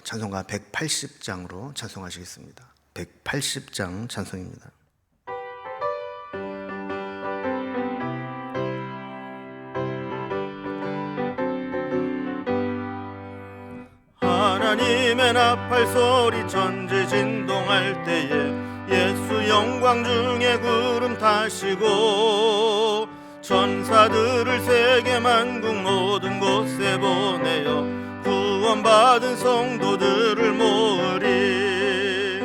찬송가 180장으로 찬송하시겠습니다. 180장 찬송입니다. 하나님의 나팔 소리 천지진동할 때에 예수 영광 중에 구름 타시고 천사들을 세계 만국 모든 곳에 보내어 구원받은 성도들을 모으리.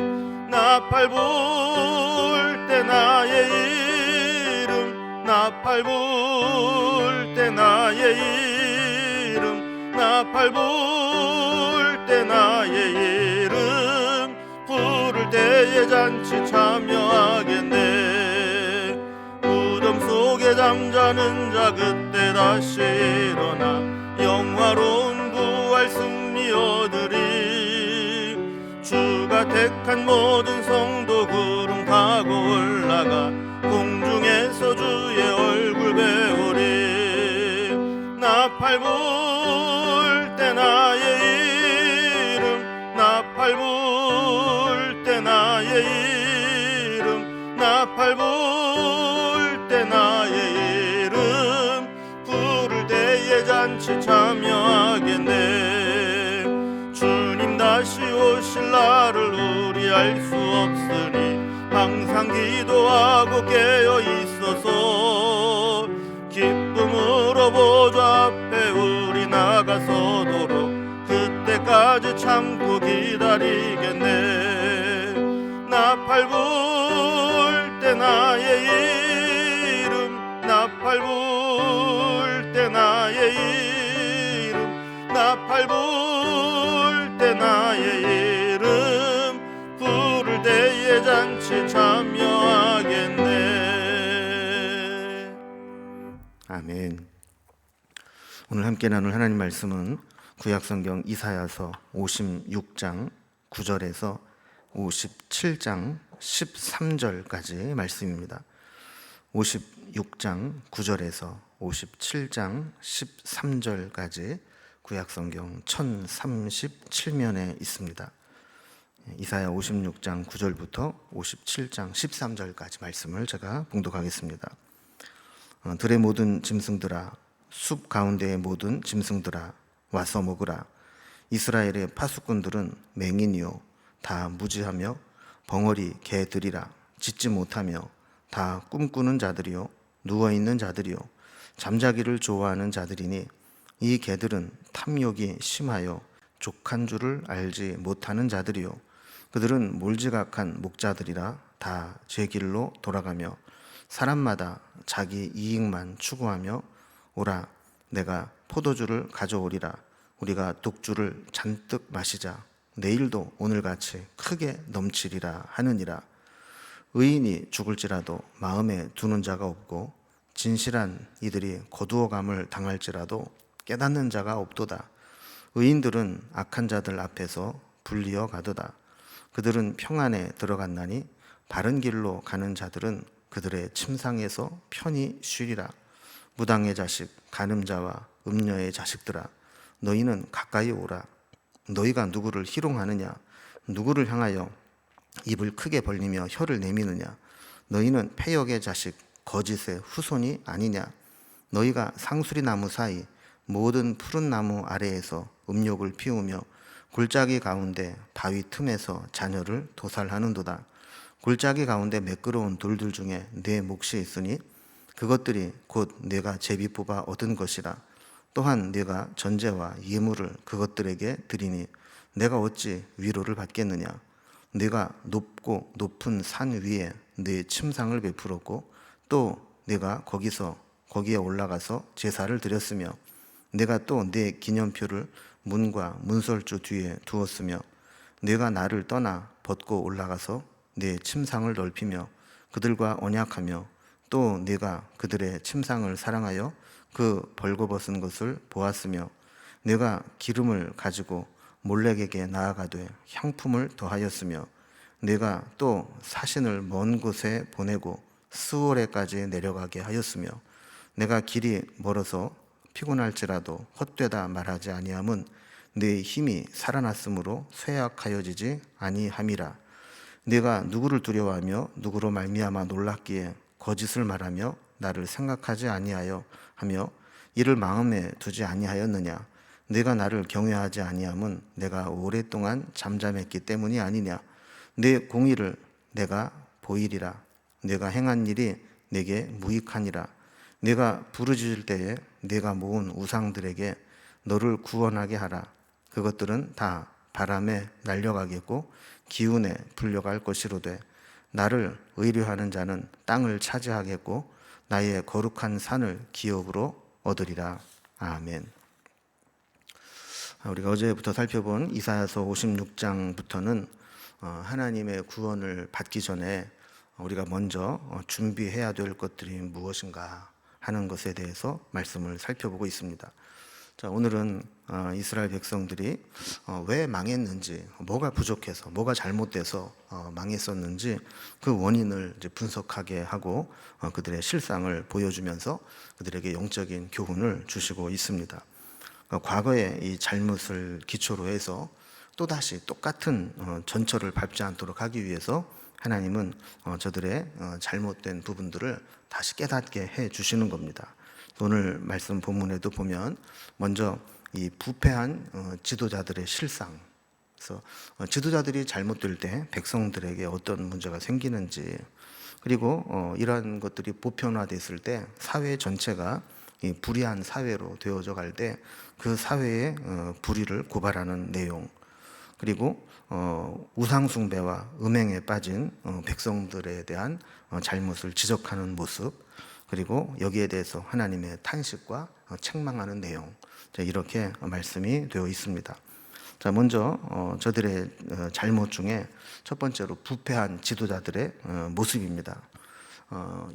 나팔 불 때 나의 이름, 나팔 불 때 나의 이름, 나팔 불 때 나의 이름 부를 때에 잔치 참여하겠네. 무덤 속에 잠자는 자 그때 다시 일어나 영화로운 부활 승리 얻으리. 주가 택한 모든 성도 구름 타고 올라가 공중에서 주의 얼굴 배우리. 나팔 불 때 나의 이름, 나팔 불 때 나의 이름, 나팔 불 때 나의 이름 부를 때에 잔치 참여하겠네. 주님 다시 오실 날을 우리 알 수 없으니 항상 기도하고 깨어 있어서 기쁨으로 보좌 앞에 우리 나가서도록 그때까지 참고 기다리겠네. 나팔 불 때 나의 이름, 나팔 불 때 나의 이름, 나팔 불 때 나의 이름 부를 때에 잔치 참여하겠네. 아멘. 오늘 함께 나눌 하나님 말씀은 구약성경 이사야서 56장 9절에서 57장 13절까지 말씀입니다. 56장 9절에서 57장 13절까지 구약성경 1037면에 있습니다. 이사야 56장 9절부터 57장 13절까지 말씀을 제가 봉독하겠습니다. 들의 모든 짐승들아, 숲 가운데의 모든 짐승들아, 와서 먹으라. 이스라엘의 파수꾼들은 맹인이요 다 무지하며 벙어리 개들이라. 짖지 못하며 다 꿈꾸는 자들이요 누워있는 자들이요 잠자기를 좋아하는 자들이니 이 개들은 탐욕이 심하여 족한 줄을 알지 못하는 자들이요 그들은 몰지각한 목자들이라. 다 제 길로 돌아가며 사람마다 자기 이익만 추구하며 오라, 내가 포도주를 가져오리라. 우리가 독주를 잔뜩 마시자. 내일도 오늘같이 크게 넘치리라 하느니라. 의인이 죽을지라도 마음에 두는 자가 없고 진실한 이들이 거두어감을 당할지라도 깨닫는 자가 없도다. 의인들은 악한 자들 앞에서 불리어 가도다. 그들은 평안에 들어갔나니 바른 길로 가는 자들은 그들의 침상에서 편히 쉬리라. 무당의 자식 간음자와 음녀의 자식들아, 너희는 가까이 오라. 너희가 누구를 희롱하느냐? 누구를 향하여 입을 크게 벌리며 혀를 내미느냐? 너희는 패역의 자식 거짓의 후손이 아니냐? 너희가 상수리 나무 사이 모든 푸른 나무 아래에서 음욕을 피우며 골짜기 가운데 바위 틈에서 자녀를 도살하는도다. 골짜기 가운데 매끄러운 돌들 중에 내 몫이 있으니 그것들이 곧 내가 제비 뽑아 얻은 것이라. 또한 내가 전제와 예물을 그것들에게 드리니 내가 어찌 위로를 받겠느냐? 내가 높고 높은 산 위에 내 침상을 베풀었고 또 내가 거기에 올라가서 제사를 드렸으며 내가 또 내 기념표를 문과 문설주 뒤에 두었으며 내가 나를 떠나 벗고 올라가서 내 침상을 넓히며 그들과 언약하며 또 내가 그들의 침상을 사랑하여 그 벌거벗은 것을 보았으며 내가 기름을 가지고 몰렉에게 나아가되 향품을 더하였으며 내가 또 사신을 먼 곳에 보내고 스월에까지 내려가게 하였으며 내가 길이 멀어서 피곤할지라도 헛되다 말하지 아니함은 내 힘이 살아났으므로 쇠약하여지지 아니함이라. 내가 누구를 두려워하며 누구로 말미암아 놀랍기에 거짓을 말하며 나를 생각하지 아니하여 하며 이를 마음에 두지 아니하였느냐. 내가 나를 경외하지 아니함은 내가 오랫동안 잠잠했기 때문이 아니냐. 내 공의를 내가 보이리라. 내가 행한 일이 내게 무익하니라. 내가 부르짖을 때에 내가 모은 우상들에게 너를 구원하게 하라. 그것들은 다 바람에 날려가겠고 기운에 불려갈 것이로되 나를 의뢰하는 자는 땅을 차지하겠고 나의 거룩한 산을 기업으로 얻으리라. 아멘. 우리가 어제부터 살펴본 이사야서 56장부터는 하나님의 구원을 받기 전에 우리가 먼저 준비해야 될 것들이 무엇인가 하는 것에 대해서 말씀을 살펴보고 있습니다. 자, 오늘은 이스라엘 백성들이 왜 망했는지, 뭐가 부족해서, 뭐가 잘못돼서 망했었는지 그 원인을 이제 분석하게 하고 그들의 실상을 보여주면서 그들에게 영적인 교훈을 주시고 있습니다. 과거의 이 잘못을 기초로 해서 또다시 똑같은 전철을 밟지 않도록 하기 위해서 하나님은 저들의 잘못된 부분들을 다시 깨닫게 해 주시는 겁니다. 오늘 말씀 본문에도 보면 먼저 이 부패한 지도자들의 실상, 그래서 지도자들이 잘못될 때 백성들에게 어떤 문제가 생기는지, 그리고 이러한 것들이 보편화됐을 때 사회 전체가 이 불의한 사회로 되어져 갈 때 그 사회의 불의를 고발하는 내용, 그리고 우상 숭배와 음행에 빠진 백성들에 대한 잘못을 지적하는 모습, 그리고 여기에 대해서 하나님의 탄식과 책망하는 내용, 이렇게 말씀이 되어 있습니다. 자, 먼저 저들의 잘못 중에 첫 번째로 부패한 지도자들의 모습입니다.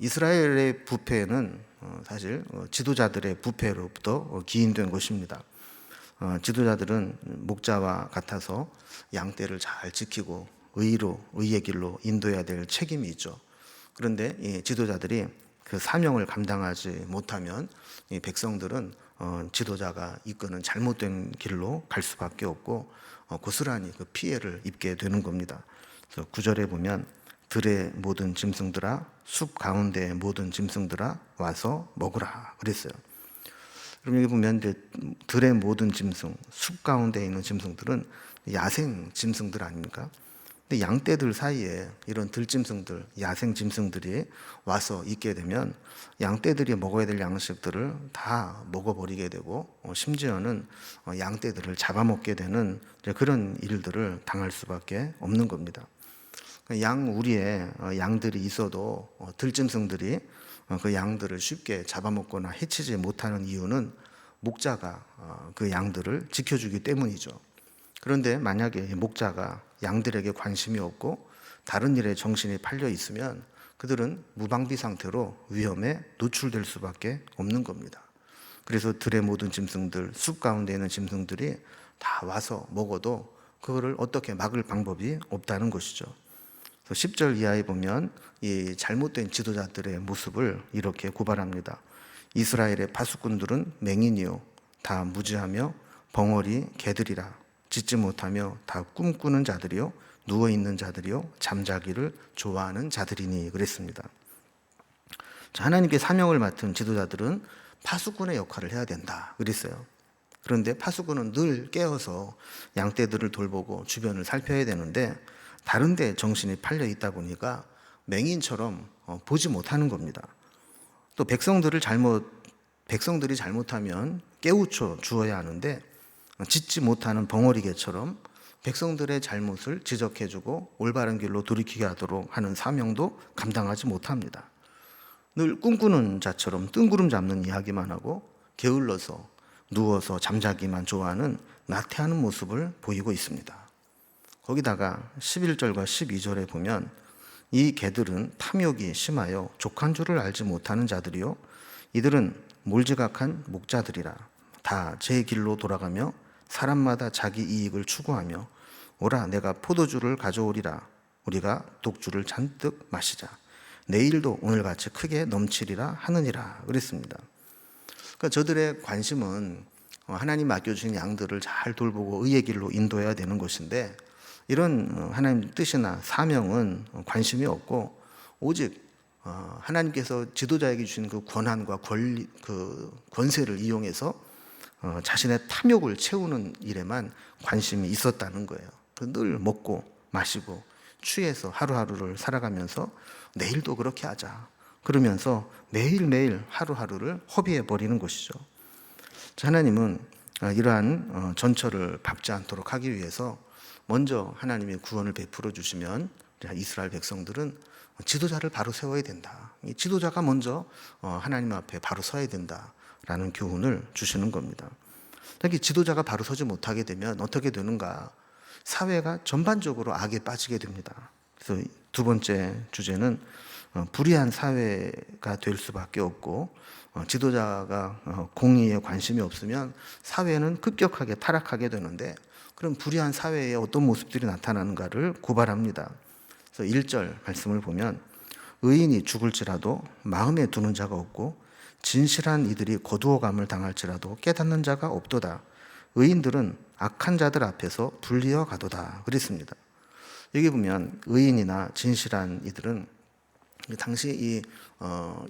이스라엘의 부패는 사실 지도자들의 부패로부터 기인된 것입니다. 지도자들은 목자와 같아서 양떼를 잘 지키고 의의 길로 인도해야 될 책임이 있죠. 그런데 이 지도자들이 그 사명을 감당하지 못하면 이 백성들은 지도자가 이끄는 잘못된 길로 갈 수밖에 없고 고스란히 그 피해를 입게 되는 겁니다. 그래서 9절에 보면 들의 모든 짐승들아, 숲 가운데의 모든 짐승들아 와서 먹으라 그랬어요. 그럼 여기 보면 이제 들의 모든 짐승, 숲 가운데 있는 짐승들은 야생 짐승들 아닙니까? 근데 양떼들 사이에 이런 들짐승들, 야생 짐승들이 와서 있게 되면 양떼들이 먹어야 될 양식들을 다 먹어버리게 되고 심지어는 양떼들을 잡아먹게 되는 그런 일들을 당할 수밖에 없는 겁니다. 양 우리에 양들이 있어도 들짐승들이 그 양들을 쉽게 잡아먹거나 해치지 못하는 이유는 목자가 그 양들을 지켜주기 때문이죠. 그런데 만약에 목자가 양들에게 관심이 없고 다른 일에 정신이 팔려 있으면 그들은 무방비 상태로 위험에 노출될 수밖에 없는 겁니다. 그래서 들의 모든 짐승들, 숲 가운데 있는 짐승들이 다 와서 먹어도 그거를 어떻게 막을 방법이 없다는 것이죠. 10절 이하에 보면 이 잘못된 지도자들의 모습을 이렇게 고발합니다. 이스라엘의 파수꾼들은 맹인이요 다 무지하며 벙어리 개들이라. 짓지 못하며 다 꿈꾸는 자들이요 누워있는 자들이요 잠자기를 좋아하는 자들이니 그랬습니다. 자, 하나님께 사명을 맡은 지도자들은 파수꾼의 역할을 해야 된다 그랬어요. 그런데 파수꾼은 늘 깨어서 양떼들을 돌보고 주변을 살펴야 되는데 다른 데 정신이 팔려 있다 보니까 맹인처럼 보지 못하는 겁니다. 또 백성들이 잘못하면 깨우쳐 주어야 하는데 짓지 못하는 벙어리개처럼 백성들의 잘못을 지적해주고 올바른 길로 돌이키게 하도록 하는 사명도 감당하지 못합니다. 늘 꿈꾸는 자처럼 뜬구름 잡는 이야기만 하고 게을러서 누워서 잠자기만 좋아하는 나태하는 모습을 보이고 있습니다. 거기다가 11절과 12절에 보면 이 개들은 탐욕이 심하여 족한 줄을 알지 못하는 자들이요 이들은 몰지각한 목자들이라. 다 제 길로 돌아가며 사람마다 자기 이익을 추구하며 오라 내가 포도주를 가져오리라. 우리가 독주를 잔뜩 마시자. 내일도 오늘같이 크게 넘치리라 하느니라 그랬습니다. 그러니까 저들의 관심은 하나님 맡겨주신 양들을 잘 돌보고 의의 길로 인도해야 되는 것인데, 이런 하나님 뜻이나 사명은 관심이 없고 오직 하나님께서 지도자에게 주신 그 권한과 권리, 그 권세를 이용해서 자신의 탐욕을 채우는 일에만 관심이 있었다는 거예요. 늘 먹고 마시고 취해서 하루하루를 살아가면서 내일도 그렇게 하자 그러면서 매일매일 하루하루를 허비해 버리는 것이죠. 하나님은 이러한 전철을 밟지 않도록 하기 위해서 먼저 하나님의 구원을 베풀어 주시면 이스라엘 백성들은 지도자를 바로 세워야 된다. 이 지도자가 먼저 하나님 앞에 바로 서야 된다라는 교훈을 주시는 겁니다. 특히 지도자가 바로 서지 못하게 되면 어떻게 되는가? 사회가 전반적으로 악에 빠지게 됩니다. 그래서 두 번째 주제는 불의한 사회가 될 수밖에 없고, 지도자가 공의에 관심이 없으면 사회는 급격하게 타락하게 되는데, 그럼 불의한 사회에 어떤 모습들이 나타나는가를 고발합니다. 그래서 1절 말씀을 보면 의인이 죽을지라도 마음에 두는 자가 없고 진실한 이들이 거두어감을 당할지라도 깨닫는 자가 없도다. 의인들은 악한 자들 앞에서 불리어 가도다 그랬습니다. 여기 보면 의인이나 진실한 이들은 당시 이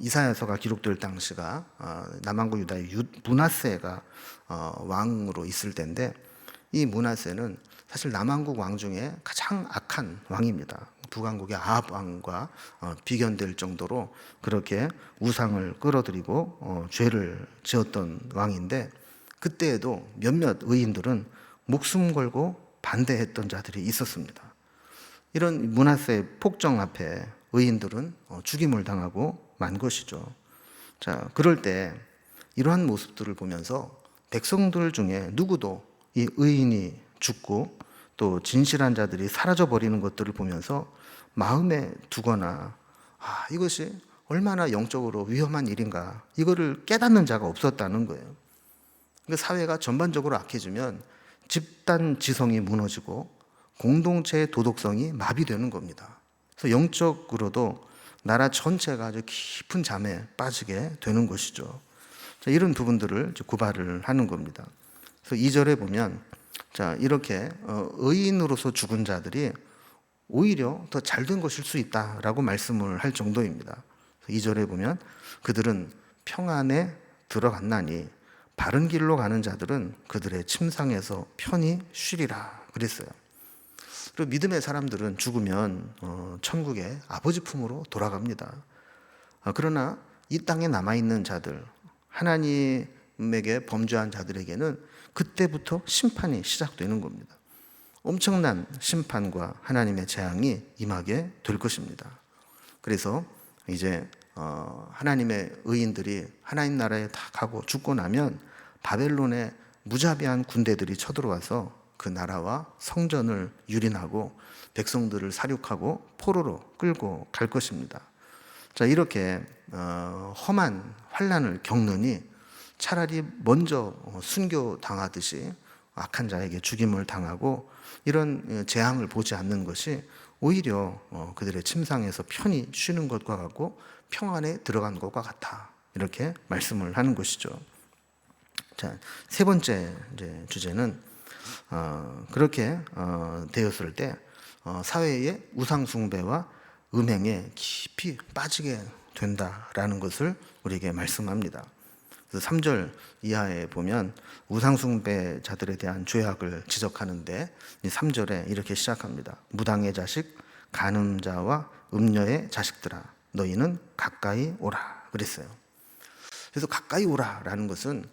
이사야서가 기록될 당시가 남왕국 유다의 므낫세가 왕으로 있을 때인데, 이 므낫세는 사실 남왕국 왕 중에 가장 악한 왕입니다. 북왕국의 아합 왕과 비견될 정도로 그렇게 우상을 끌어들이고 죄를 지었던 왕인데, 그때에도 몇몇 의인들은 목숨 걸고 반대했던 자들이 있었습니다. 이런 므낫세의 폭정 앞에 의인들은 죽임을 당하고 만 것이죠. 자, 그럴 때 이러한 모습들을 보면서 백성들 중에 누구도 이 의인이 죽고 또 진실한 자들이 사라져 버리는 것들을 보면서 마음에 두거나 이것이 얼마나 영적으로 위험한 일인가, 이거를 깨닫는 자가 없었다는 거예요. 그러니까 사회가 전반적으로 악해지면 집단 지성이 무너지고 공동체의 도덕성이 마비되는 겁니다. 그래서 영적으로도 나라 전체가 아주 깊은 잠에 빠지게 되는 것이죠. 자, 이런 부분들을 고발을 하는 겁니다. 그래서 2절에 보면 이렇게 의인으로서 죽은 자들이 오히려 더 잘된 것일 수 있다라고 말씀을 할 정도입니다. 2절에 보면 그들은 평안에 들어갔나니 바른 길로 가는 자들은 그들의 침상에서 편히 쉬리라 그랬어요. 그리고 믿음의 사람들은 죽으면 천국의 아버지 품으로 돌아갑니다. 그러나 이 땅에 남아있는 자들, 하나님에게 범죄한 자들에게는 그때부터 심판이 시작되는 겁니다. 엄청난 심판과 하나님의 재앙이 임하게 될 것입니다. 그래서 이제 하나님의 의인들이 하나님 나라에 다 가고 죽고 나면 바벨론의 무자비한 군대들이 쳐들어와서 그 나라와 성전을 유린하고 백성들을 살육하고 포로로 끌고 갈 것입니다. 자, 이렇게 험한 환난을 겪느니 차라리 먼저 순교당하듯이 악한 자에게 죽임을 당하고 이런 재앙을 보지 않는 것이 오히려 그들의 침상에서 편히 쉬는 것과 같고 평안에 들어간 것과 같다, 이렇게 말씀을 하는 것이죠. 자, 세 번째 주제는 그렇게 되었을 때 사회의 우상 숭배와 음행에 깊이 빠지게 된다라는 것을 우리에게 말씀합니다. 그래서 3절 이하에 보면 우상 숭배자들에 대한 죄악을 지적하는데 3절에 이렇게 시작합니다. 무당의 자식, 간음자와 음녀의 자식들아, 너희는 가까이 오라 그랬어요. 그래서 가까이 오라라는 것은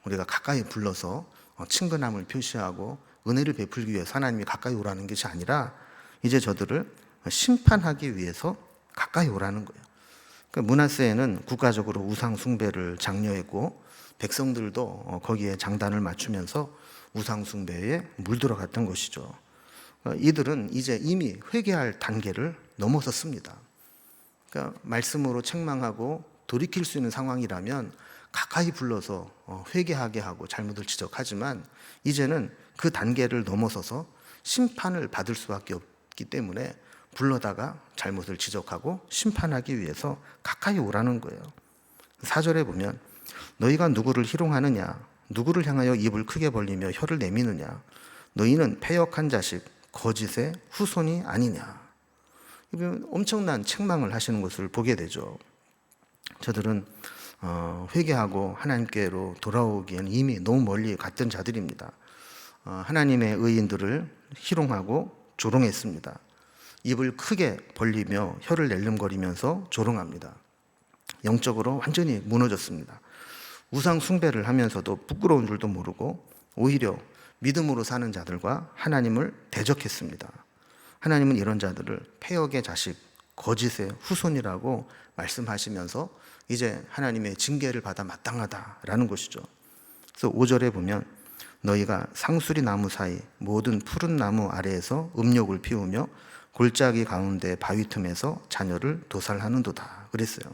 우리가 가까이 불러서 친근함을 표시하고 은혜를 베풀기 위해서 하나님이 가까이 오라는 것이 아니라 이제 저들을 심판하기 위해서 가까이 오라는 거예요. 그러니까 므낫세는 국가적으로 우상 숭배를 장려했고 백성들도 거기에 장단을 맞추면서 우상 숭배에 물들어갔던 것이죠. 이들은 이제 이미 회개할 단계를 넘어섰습니다. 그러니까 말씀으로 책망하고 돌이킬 수 있는 상황이라면 가까이 불러서 회개하게 하고 잘못을 지적하지만 이제는 그 단계를 넘어서서 심판을 받을 수밖에 없기 때문에 불러다가 잘못을 지적하고 심판하기 위해서 가까이 오라는 거예요. 4절에 보면 너희가 누구를 희롱하느냐, 누구를 향하여 입을 크게 벌리며 혀를 내미느냐? 너희는 패역한 자식 거짓의 후손이 아니냐? 이분 엄청난 책망을 하시는 것을 보게 되죠. 저들은 회개하고 하나님께로 돌아오기에는 이미 너무 멀리 갔던 자들입니다. 하나님의 의인들을 희롱하고 조롱했습니다. 입을 크게 벌리며 혀를 낼름거리면서 조롱합니다. 영적으로 완전히 무너졌습니다. 우상 숭배를 하면서도 부끄러운 줄도 모르고 오히려 믿음으로 사는 자들과 하나님을 대적했습니다. 하나님은 이런 자들을 패역의 자식, 거짓의 후손이라고 말씀하시면서 이제 하나님의 징계를 받아 마땅하다라는 것이죠. 그래서 5절에 보면 너희가 상수리 나무 사이 모든 푸른 나무 아래에서 음욕을 피우며 골짜기 가운데 바위 틈에서 자녀를 도살하는도다 그랬어요.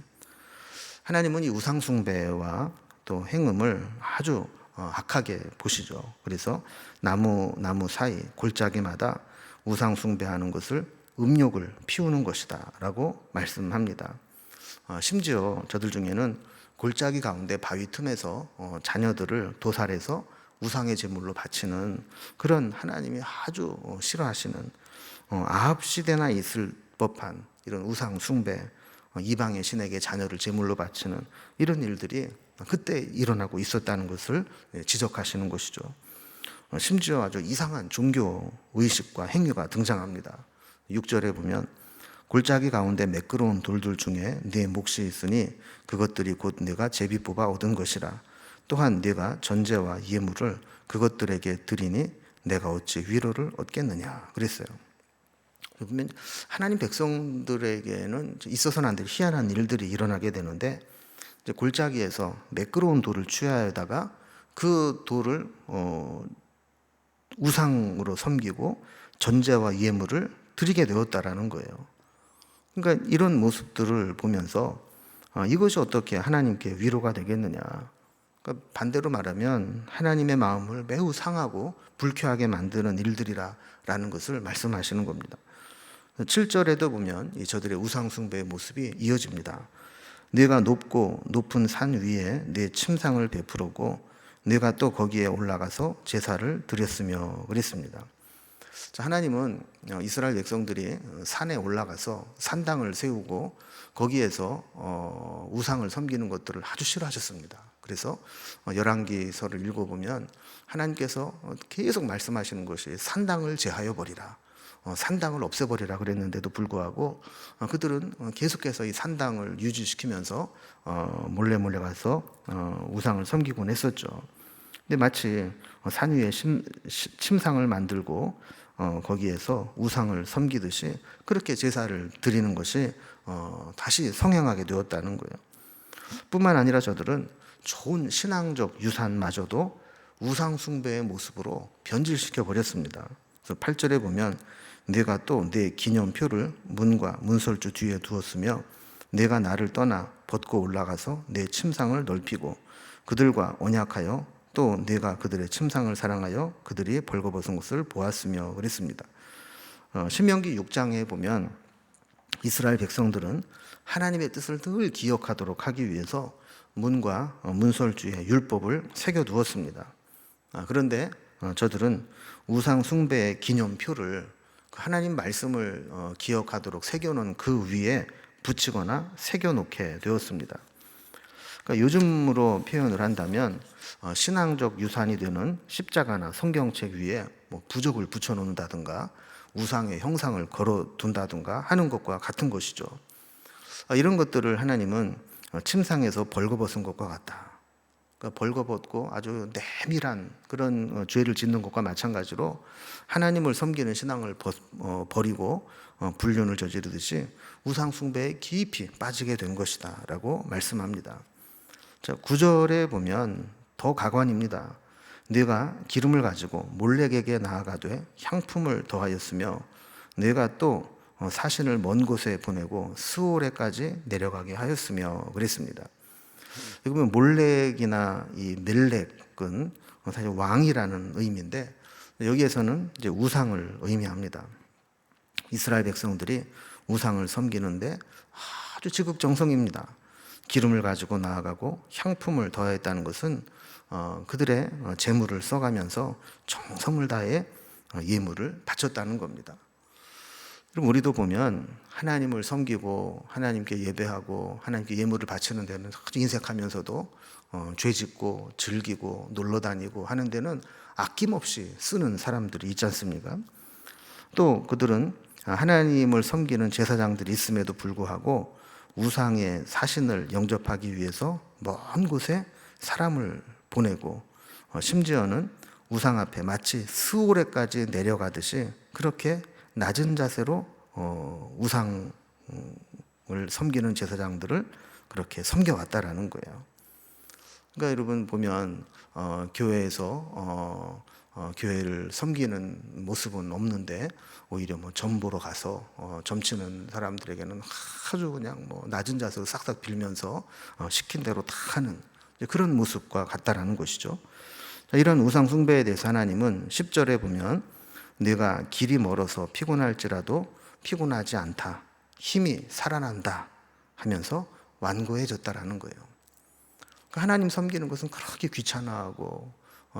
하나님은 이 우상 숭배와 또 행음을 아주 악하게 보시죠. 그래서 나무 사이 골짜기마다 우상 숭배하는 것을 음욕을 피우는 것이다 라고 말씀합니다. 심지어 저들 중에는 골짜기 가운데 바위 틈에서 자녀들을 도살해서 우상의 제물로 바치는 그런 하나님이 아주 싫어하시는 아합 시대나 있을 법한 이런 우상 숭배, 이방의 신에게 자녀를 제물로 바치는 이런 일들이 그때 일어나고 있었다는 것을 지적하시는 것이죠. 심지어 아주 이상한 종교 의식과 행위가 등장합니다. 6절에 보면 골짜기 가운데 매끄러운 돌들 중에 네 몫이 있으니 그것들이 곧 네가 제비 뽑아 얻은 것이라. 또한 네가 전제와 예물을 그것들에게 드리니 내가 어찌 위로를 얻겠느냐 그랬어요. 보면 하나님 백성들에게는 있어서는 안 될 희한한 일들이 일어나게 되는데 이제 골짜기에서 매끄러운 돌을 취하여다가 그 돌을 우상으로 섬기고 전제와 예물을 드리게 되었다라는 거예요. 그러니까 이런 모습들을 보면서 이것이 어떻게 하나님께 위로가 되겠느냐. 그러니까 반대로 말하면 하나님의 마음을 매우 상하고 불쾌하게 만드는 일들이라는 것을 말씀하시는 겁니다. 7절에도 보면 저들의 우상 숭배의 모습이 이어집니다. 네가 높고 높은 산 위에 네 침상을 베풀었고 네가 또 거기에 올라가서 제사를 드렸으며 그랬습니다. 자, 하나님은 이스라엘 백성들이 산에 올라가서 산당을 세우고 거기에서 우상을 섬기는 것들을 아주 싫어하셨습니다. 그래서 열왕기서를 읽어보면 하나님께서 계속 말씀하시는 것이 산당을 제하여 버리라, 산당을 없애버리라 그랬는데도 불구하고 그들은 계속해서 이 산당을 유지시키면서 몰래 가서 우상을 섬기곤 했었죠. 근데 마치 산 위에 침상을 만들고 거기에서 우상을 섬기듯이 그렇게 제사를 드리는 것이 다시 성행하게 되었다는 거예요. 뿐만 아니라 저들은 좋은 신앙적 유산마저도 우상 숭배의 모습으로 변질시켜 버렸습니다. 그래서 8절에 보면 내가 또 내 기념표를 문과 문설주 뒤에 두었으며 내가 나를 떠나 벗고 올라가서 내 침상을 넓히고 그들과 언약하여 또 내가 그들의 침상을 사랑하여 그들이 벌거벗은 것을 보았으며 그랬습니다. 신명기 6장에 보면 이스라엘 백성들은 하나님의 뜻을 늘 기억하도록 하기 위해서 문과 문설주에 율법을 새겨두었습니다. 그런데 저들은 우상 숭배의 기념표를 하나님 말씀을 기억하도록 새겨놓은 그 위에 붙이거나 새겨놓게 되었습니다. 그러니까 요즘으로 표현을 한다면 신앙적 유산이 되는 십자가나 성경책 위에 부적을 붙여놓는다든가 우상의 형상을 걸어둔다든가 하는 것과 같은 것이죠. 이런 것들을 하나님은 침상에서 벌거벗은 것과 같다. 그러니까 벌거벗고 아주 내밀한 그런 죄를 짓는 것과 마찬가지로 하나님을 섬기는 신앙을 버리고 불륜을 저지르듯이 우상 숭배에 깊이 빠지게 된 것이다 라고 말씀합니다. 자, 9절에 보면 더 가관입니다. 네가 기름을 가지고 몰렉에게 나아가되 향품을 더하였으며 네가 또 사신을 먼 곳에 보내고 스올에까지 내려가게 하였으며 그랬습니다. 여기 보면 몰렉이나 이 멜렉은 사실 왕이라는 의미인데 여기에서는 이제 우상을 의미합니다. 이스라엘 백성들이 우상을 섬기는데 아주 지극정성입니다. 기름을 가지고 나아가고 향품을 더했다는 것은 그들의 재물을 써가면서 정성을 다해 예물을 바쳤다는 겁니다. 그럼 우리도 보면 하나님을 섬기고 하나님께 예배하고 하나님께 예물을 바치는 데는 인색하면서도 죄짓고 즐기고 놀러 다니고 하는 데는 아낌없이 쓰는 사람들이 있지 않습니까? 또 그들은 하나님을 섬기는 제사장들이 있음에도 불구하고 우상의 사신을 영접하기 위해서 먼 곳에 사람을 보내고 심지어는 우상 앞에 마치 스올에까지 내려가듯이 그렇게 낮은 자세로 우상을 섬기는 제사장들을 그렇게 섬겨왔다라는 거예요. 그러니까 여러분 보면 교회에서 교회를 섬기는 모습은 없는데 오히려 뭐 점 보러 가서 점치는 사람들에게는 아주 그냥 뭐 낮은 자세로 싹싹 빌면서 시킨 대로 다 하는 그런 모습과 같다라는 것이죠. 이런 우상 숭배에 대해서 하나님은 10절에 보면 네가 길이 멀어서 피곤할지라도 피곤하지 않다, 힘이 살아난다 하면서 완고해졌다라는 거예요. 그러니까 하나님 섬기는 것은 그렇게 귀찮아하고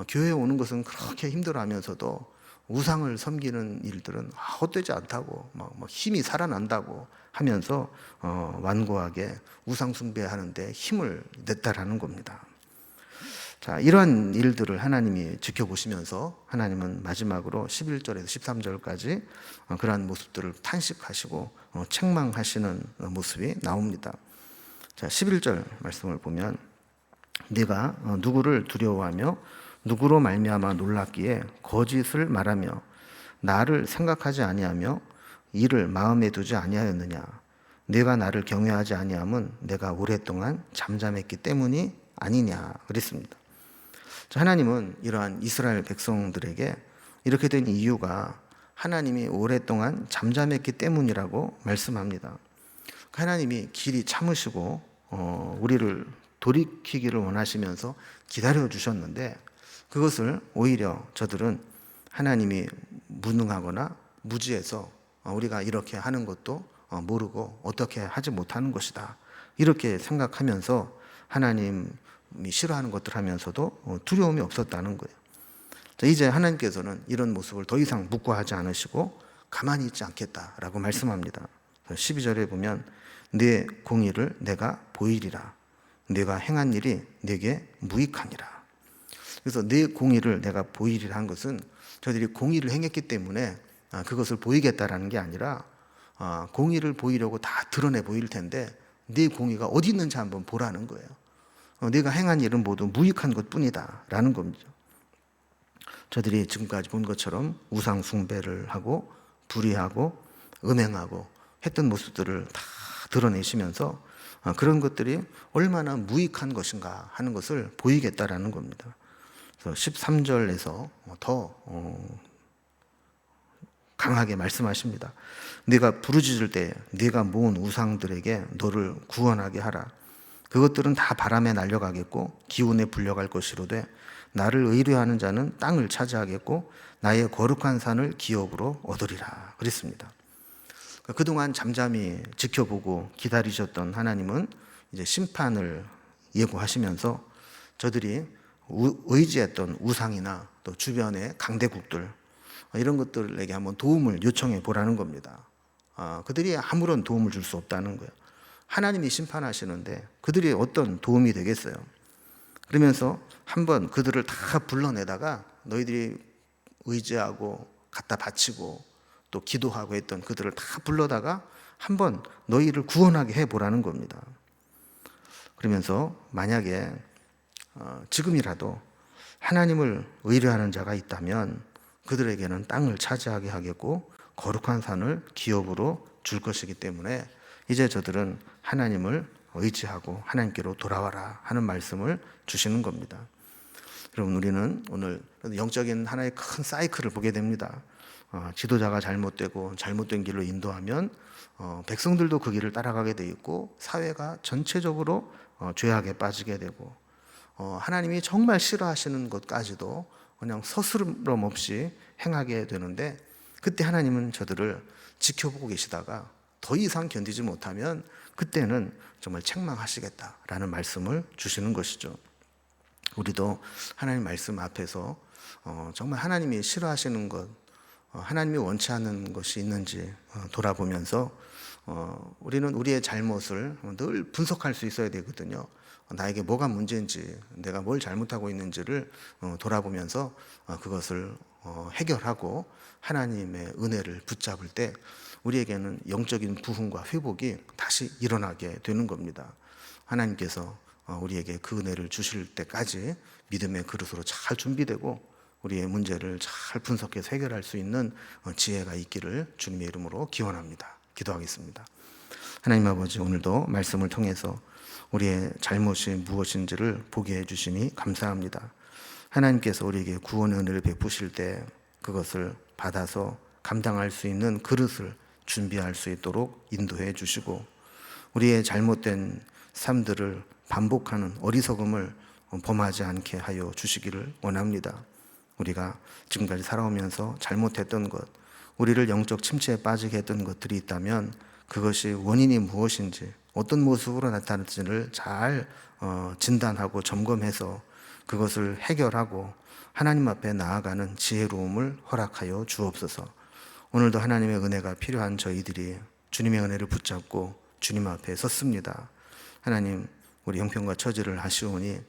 교회에 오는 것은 그렇게 힘들어하면서도 우상을 섬기는 일들은 헛되지 않다고 막 힘이 살아난다고 하면서 완고하게 우상 숭배하는데 힘을 냈다라는 겁니다. 자, 이러한 일들을 하나님이 지켜보시면서 하나님은 마지막으로 11절에서 13절까지 그러한 모습들을 탄식하시고 책망하시는 모습이 나옵니다. 자, 11절 말씀을 보면 네가 누구를 두려워하며 누구로 말미암아 놀랐기에 거짓을 말하며 나를 생각하지 아니하며 이를 마음에 두지 아니하였느냐. 네가 나를 경외하지 아니함은 내가 오랫동안 잠잠했기 때문이 아니냐 그랬습니다. 하나님은 이러한 이스라엘 백성들에게 이렇게 된 이유가 하나님이 오랫동안 잠잠했기 때문이라고 말씀합니다. 하나님이 길이 참으시고 우리를 돌이키기를 원하시면서 기다려 주셨는데 그것을 오히려 저들은 하나님이 무능하거나 무지해서 우리가 이렇게 하는 것도 모르고 어떻게 하지 못하는 것이다 이렇게 생각하면서 하나님이 싫어하는 것들 하면서도 두려움이 없었다는 거예요. 이제 하나님께서는 이런 모습을 더 이상 묵과하지 않으시고 가만히 있지 않겠다라고 말씀합니다. 12절에 보면 내 공의를 내가 보이리라. 내가 행한 일이 내게 무익하니라. 그래서 내 공의를 내가 보이리라 한 것은 저들이 공의를 행했기 때문에 그것을 보이겠다라는 게 아니라 공의를 보이려고 다 드러내 보일 텐데 내 공의가 어디 있는지 한번 보라는 거예요. 내가 행한 일은 모두 무익한 것뿐이다 라는 겁니다. 저들이 지금까지 본 것처럼 우상 숭배를 하고 불의하고 음행하고 했던 모습들을 다 드러내시면서 그런 것들이 얼마나 무익한 것인가 하는 것을 보이겠다라는 겁니다. 그래서 13절에서 더 강하게 말씀하십니다. 네가 부르짖을 때 네가 모은 우상들에게 너를 구원하게 하라. 그것들은 다 바람에 날려가겠고 기운에 불려갈 것이로되 나를 의뢰하는 자는 땅을 차지하겠고 나의 거룩한 산을 기업으로 얻으리라 그랬습니다. 그동안 잠잠히 지켜보고 기다리셨던 하나님은 이제 심판을 예고하시면서 저들이 의지했던 우상이나 또 주변의 강대국들 이런 것들에게 한번 도움을 요청해 보라는 겁니다. 그들이 아무런 도움을 줄 수 없다는 거예요. 하나님이 심판하시는데 그들이 어떤 도움이 되겠어요? 그러면서 한번 그들을 다 불러내다가 너희들이 의지하고 갖다 바치고 또 기도하고 했던 그들을 다 불러다가 한번 너희를 구원하게 해보라는 겁니다. 그러면서 만약에 지금이라도 하나님을 의뢰하는 자가 있다면 그들에게는 땅을 차지하게 하겠고 거룩한 산을 기업으로 줄 것이기 때문에 이제 저들은 하나님을 의지하고 하나님께로 돌아와라 하는 말씀을 주시는 겁니다. 여러분 우리는 오늘 영적인 하나의 큰 사이클을 보게 됩니다. 지도자가 잘못되고 잘못된 길로 인도하면 백성들도 그 길을 따라가게 돼 있고 사회가 전체적으로 죄악에 빠지게 되고 하나님이 정말 싫어하시는 것까지도 그냥 서스럼 없이 행하게 되는데 그때 하나님은 저들을 지켜보고 계시다가 더 이상 견디지 못하면 그때는 정말 책망하시겠다라는 말씀을 주시는 것이죠. 우리도 하나님 말씀 앞에서 정말 하나님이 싫어하시는 것, 하나님이 원치 않는 것이 있는지 돌아보면서 우리는 우리의 잘못을 늘 분석할 수 있어야 되거든요. 나에게 뭐가 문제인지, 내가 뭘 잘못하고 있는지를 돌아보면서 그것을 해결하고 하나님의 은혜를 붙잡을 때 우리에게는 영적인 부흥과 회복이 다시 일어나게 되는 겁니다. 하나님께서 우리에게 그 은혜를 주실 때까지 믿음의 그릇으로 잘 준비되고 우리의 문제를 잘 분석해서 해결할 수 있는 지혜가 있기를 주님의 이름으로 기원합니다. 기도하겠습니다. 하나님 아버지, 오늘도 말씀을 통해서 우리의 잘못이 무엇인지를 보게 해주시니 감사합니다. 하나님께서 우리에게 구원의 은혜를 베푸실 때 그것을 받아서 감당할 수 있는 그릇을 준비할 수 있도록 인도해 주시고 우리의 잘못된 삶들을 반복하는 어리석음을 범하지 않게 하여 주시기를 원합니다. 우리가 지금까지 살아오면서 잘못했던 것, 우리를 영적 침체에 빠지게 했던 것들이 있다면 그것이 원인이 무엇인지, 어떤 모습으로 나타날지를 잘 진단하고 점검해서 그것을 해결하고 하나님 앞에 나아가는 지혜로움을 허락하여 주옵소서. 오늘도 하나님의 은혜가 필요한 저희들이 주님의 은혜를 붙잡고 주님 앞에 섰습니다. 하나님, 우리 형편과 처지를 아시오니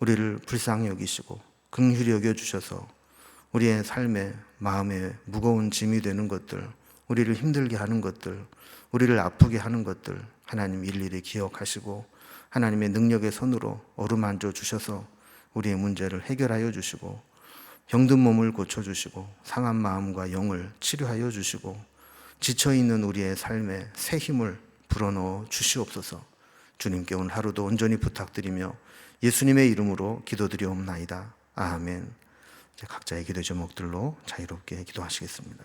우리를 불쌍히 여기시고 긍휼히 여겨주셔서 우리의 삶에 마음에 무거운 짐이 되는 것들, 우리를 힘들게 하는 것들, 우리를 아프게 하는 것들 하나님 일일이 기억하시고 하나님의 능력의 손으로 어루만져 주셔서 우리의 문제를 해결하여 주시고 병든 몸을 고쳐주시고 상한 마음과 영을 치료하여 주시고 지쳐있는 우리의 삶에 새 힘을 불어넣어 주시옵소서. 주님께 오늘 하루도 온전히 부탁드리며 예수님의 이름으로 기도드리옵나이다. 아멘. 이제 각자의 기도 제목들로 자유롭게 기도하시겠습니다.